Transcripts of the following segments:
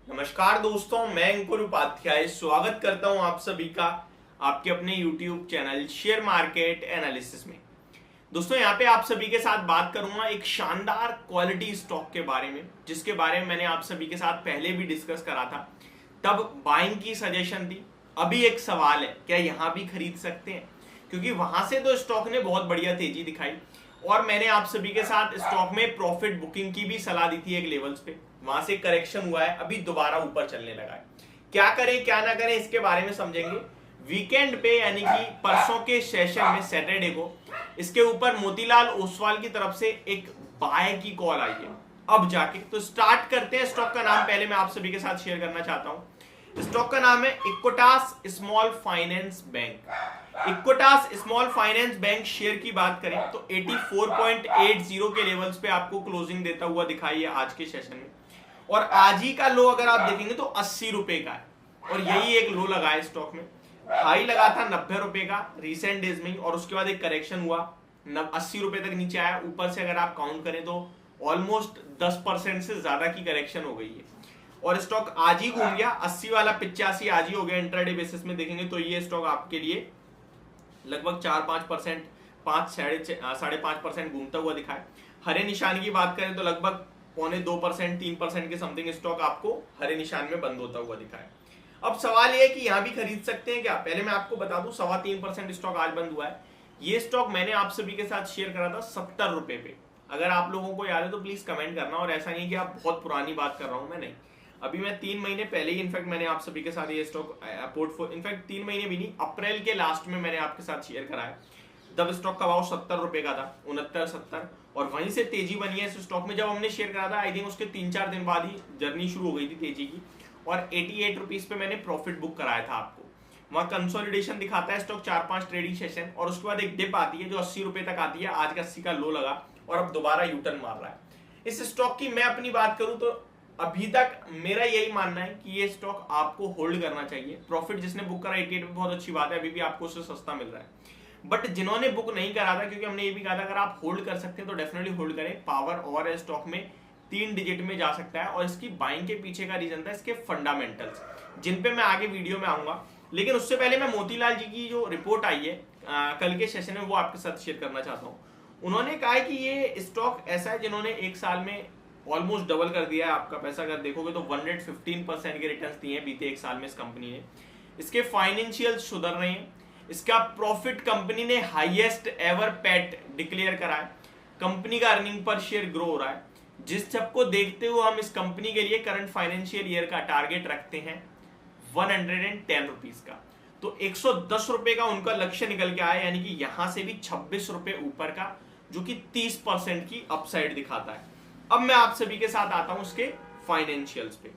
नमस्कार दोस्तों, मैं अंकुर उपाध्याय स्वागत करता हूं आप सभी का आपके अपने YouTube channel share market analysis में। दोस्तों यहाँ पे आप सभी के साथ बात करूंगा एक शानदार क्वालिटी स्टॉक के बारे में, जिसके बारे में मैंने आप सभी के साथ पहले भी डिस्कस करा था, तब बाइंग की सजेशन दी। अभी एक सवाल है, क्या यहां भी खरीद सकते हैं? क्योंकि वहां से तो स्टॉक ने बहुत बढ़िया तेजी दिखाई और मैंने आप सभी के साथ स्टॉक में प्रॉफिट बुकिंग की भी सलाह दी थी एक लेवल्स पे। वहां से करेक्शन हुआ है, अभी दोबारा ऊपर चलने लगा है। क्या करें क्या ना करें इसके बारे में समझेंगे। वीकेंड पे यानी कि परसों के सेशन में सैटरडे को इसके ऊपर मोतीलाल ओसवाल की तरफ से एक बाय की कॉल आई है। अब जाके तो स्टार्ट करते हैं। स्टॉक का नाम पहले मैं आप सभी के साथ शेयर करना चाहता हूं। स्टॉक का नाम है Equitas small finance bank. Equitas small finance bank share की बात करें तो 84.80 के लेवल्स पे आपको क्लोजिंग देता हुआ दिखाई है आज के सेशन में, और आज ही का लो अगर आप देखेंगे तो 80 रुपए का है, और यही एक लो लगा है स्टॉक में। हाई लगा था 90 रुपए का रिसेंट डेज में, और उसके बाद एक करेक्शन हुआ 80 रुपए तक नीचे आया। ऊपर से अगर आप काउंट करें तो ऑलमोस्ट 10% से ज्यादा की करेक्शन हो गई है, और स्टॉक आज ही घूम गया 80 वाला 85 आज ही हो गया। इंट्राडे बेसिस में देखेंगे तो ये स्टॉक आपके लिए लगभग 4-5%, 5-5.5% घूमता हुआ दिखा है। हरे निशान की बात करें तो लगभग 0.25%, 3% के समथिंग स्टॉक आपको हरे निशान में बंद होता हुआ दिखा है। अब सवाल यह है कि यहां भी खरीद सकते हैं क्या? पहले मैं आपको बता दूं 3.25% स्टॉक आज बंद हुआ है। ये स्टॉक मैंने आप सभी के साथ शेयर करा था 70 रुपए पे। अगर आप लोगों को याद है तो प्लीज कमेंट करना, और ऐसा नहीं कि आप बहुत पुरानी बात कर रहा हूं मैं, नहीं। अभी मैं 3 महीने पहले ही इनफैक्ट मैंने आप सभी के साथ ये स्टॉक पोर्टफोलियो, इनफैक्ट 3 महीने भी नहीं, अप्रैल के लास्ट में मैंने आपके साथ शेयर करा है। तब स्टॉक का भाव 70 रुपए का था, 69-70, और वहीं से तेजी बनी है इस स्टॉक में। जब हमने शेयर करा था आई थिंक उसके 3-4 दिन बाद ही जर्नी शुरू हो गई थी तेजी की, और 88 रुपीज पे मैंने प्रॉफिट बुक कराया था आपको। वहां कंसोलिडेशन दिखाता है स्टॉक 4-5 ट्रेडिंग सेशन, और उसके बाद एक डिप आती है जो 80 रुपए तक आती है। आज का 80 का लो लगा और अब दोबारा यूटर्न मार रहा है। इस स्टॉक की मैं अपनी बात करूं तो अभी तक मेरा यही मानना है कि ये स्टॉक आपको होल्ड करना चाहिए। प्रॉफिट जिसने बुक करा 88 पे बहुत अच्छी बात है, अभी भी आपको उससे सस्ता मिल रहा है। बट जिन्होंने बुक नहीं करा था, क्योंकि हमने ये भी कहा था अगर आप होल्ड कर सकते हैं तो डेफिनेटली होल्ड करें। पावर और है स्टॉक में, 3 डिजिट में जा सकता है, और इसकी बाइंग के पीछे का रीजन था इसके फंडामेंटल्स, जिन पे मैं आगे वीडियो में आऊंगा। लेकिन उससे पहले मैं मोतीलाल जी की जो रिपोर्ट आई है कल के सेशन में, वो आपके साथ शेयर करना चाहता हूँ। उन्होंने कहा है कि ये स्टॉक ऐसा है जिन्होंने एक साल में ऑलमोस्ट डबल कर दिया है आपका पैसा। अगर देखोगे तो 115% के रिटर्न्स दिए हैं बीते एक साल में इस कंपनी ने। इसके फाइनेंशियल्स सुधर रहे हैं। इसका प्रॉफिट कंपनी ने हाईएस्ट एवर पैट डिक्लेयर करा है। कंपनी का अर्निंग पर शेयर ग्रो हो रहा है। जिस सबको देखते हुए हम इस कंपनी के लिए करंट फाइनेंशियल ईयर का टारगेट रखते हैं 110 रुपीज का, तो 110 रुपए का उनका लक्ष्य निकल के आया, यानी कि यहां से भी 26 रुपए ऊपर का, जो कि 30% की अपसाइड दिखाता है। अब मैं आप सभी के साथ आता हूं उसके फाइनेंशियल्स पे।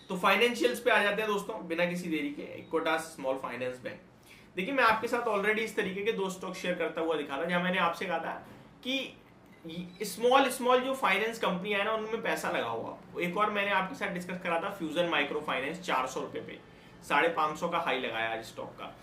तो फाइनेंशियल्स पे आ जाते हैं दोस्तों बिना किसी देरी के। इक्विटास स्मॉल फाइनेंस बैंक, देखिए मैं आपके साथ ऑलरेडी इस तरीके के 2 स्टॉक शेयर करता हुआ दिखा था, जहां मैंने आपसे कहा था कि स्मॉल जो फाइनेंस कंपनी है ना, उनमें पैसा लगा हुआ। एक और मैंने आपके साथ डिस्कस करा था फ्यूजन माइक्रो फाइनेंस, 400 रुपए पे 550 का हाई लगाया आज स्टॉक का,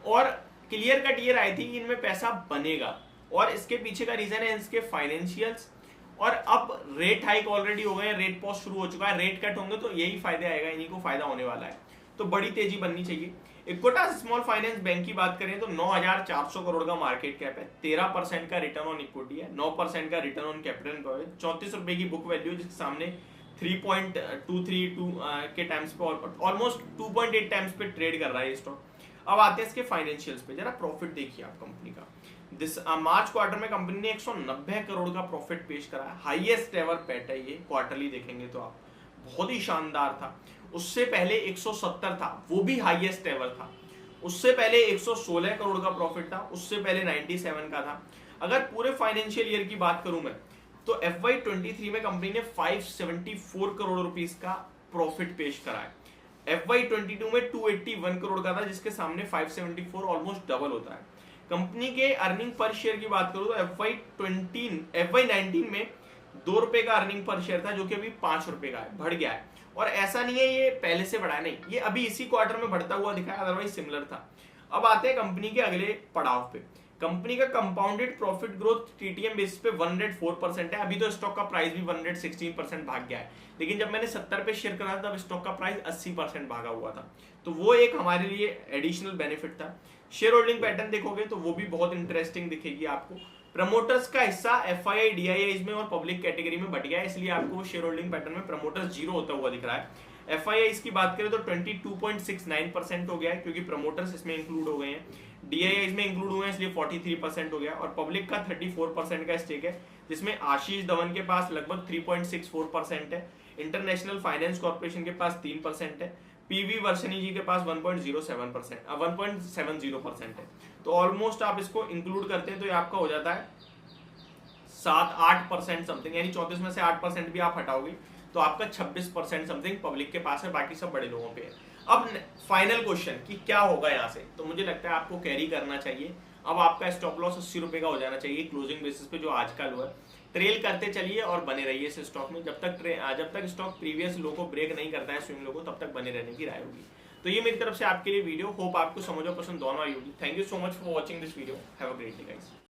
और क्लियर कट ये राय थी कि इनमें पैसा बनेगा, और इसके पीछे का रीजन है इसके फाइनेंशियल्स। और अब रेट हाइक ऑलरेडी हो गए, रेट पॉज शुरू हो चुका है, रेट कट होंगे तो यही फायदे आएगा, इन्हीं को फायदा होने वाला है। तो बड़ी तेजी बननी चाहिए। इक्विटास स्मॉल फाइनेंस बैंक की बात करें तो 9,400 करोड़ का मार्केट कैप है, 13% का रिटर्न ऑन इक्विटी है, 9% का रिटर्न ऑन कैपिटल एम्प्लॉयड, 34 रुपए की बुक वैल्यू, जिसके सामने 3.232 के टाइम्स पे ऑलमोस्ट 2.8 टाइम्स पे ट्रेड कर रहा है स्टॉक। अब आते हैं इसके फाइनेंशियल्स पे। जरा प्रॉफिट देखिए आप कंपनी का। मार्च क्वार्टर में कंपनी ने 190 करोड़ का प्रॉफिट पेश करा है, हाईएस्ट एवर पैट है ये। क्वार्टरली देखेंगे तो आप बहुत ही शानदार था। उससे पहले 170 था, वो भी हाईएस्ट एवर था। उससे पहले 116 करोड़ का प्रॉफिट था, उससे पहले 97 का था। अगर पूरे फाइनेंशियल ईयर की बात करूं मैं तो FY23 में कंपनी ने 574 करोड़ रुपीस का प्रॉफिट पेश करा है। FY22 में 281 करोड़ का था, जिसके सामने 574 ऑलमोस्ट डबल होता है। कंपनी के अर्निंग पर शेयर की बात करूं तो FY19 में 2 रुपए का अर्निंग पर शेयर था, जो कि अभी 5 रुपए का है, बढ़ गया है। और ऐसा नहीं है ये पहले से बढ़ा है, नहीं, ये अभी इसी क्वार्टर में बढ़ता हुआ दिखा है, अदरवाइज सिमिलर था। अब आते हैं कंपनी के अगले पड़ाव पे। कंपनी का compounded profit growth TTM basis पे 104% है। अभी तो स्टॉक का प्राइस भी 116% भाग गया है, लेकिन जब मैंने 70 पे शेयर करा था तब स्टॉक का प्राइस 80% भागा हुआ था, तो वो एक हमारे लिए एडिशनल बेनिफिट था। शेयर होल्डिंग पैटर्न देखोगे तो वो भी बहुत इंटरेस्टिंग दिखेगी आपको। प्रमोटर्स का हिस्सा एफआईआई डीआईआई में और पब्लिक कैटेगरी में बट गया है, इसलिए आपको शेयर होल्डिंग पैटर्न में प्रमोटर्स जीरो होता हुआ दिख रहा है। एफआईआई की बात करें तो 22.69% हो गया है, क्योंकि प्रमोटर्स इसमें इंक्लूड हो गए हैं। डीआईआई में इंक्लूड हुए हैं, इसलिए 43% हो गया। और पब्लिक का 34% का स्टेक है, जिसमें आशीष धवन के पास लगभग 3.64% है, इंटरनेशनल फाइनेंस कॉर्पोरेशन के पास 3% है, पीवी वर्षणी जी के पास 1.70% है। तो ऑलमोस्ट आप इसको इंक्लूड करते हैं तो ये आपका हो जाता है 7-8% समथिंग, यानी 34 में से 8% भी आप हटाओगे तो आपका 26% समथिंग पब्लिक के पास है, बाकी सब बड़े लोगों पे है। अब फाइनल क्वेश्चन कि क्या होगा यहाँ से, तो मुझे लगता है आपको कैरी करना चाहिए। अब आपका स्टॉप लॉस 80 रुपए का हो जाना चाहिए क्लोजिंग बेसिस पे, जो आज का लो है। ट्रेल करते चलिए और बने रहिए इस स्टॉक में, जब तक स्टॉक प्रीवियस लो को ब्रेक नहीं करता है, स्विंग लो को, तब तक बने रहने की राय होगी। तो ये मेरी तरफ से आपके लिए वीडियो, होप आपको समझ और पसंद दोनों आई होगी। Thank you so much for watching this video, have a great day guys.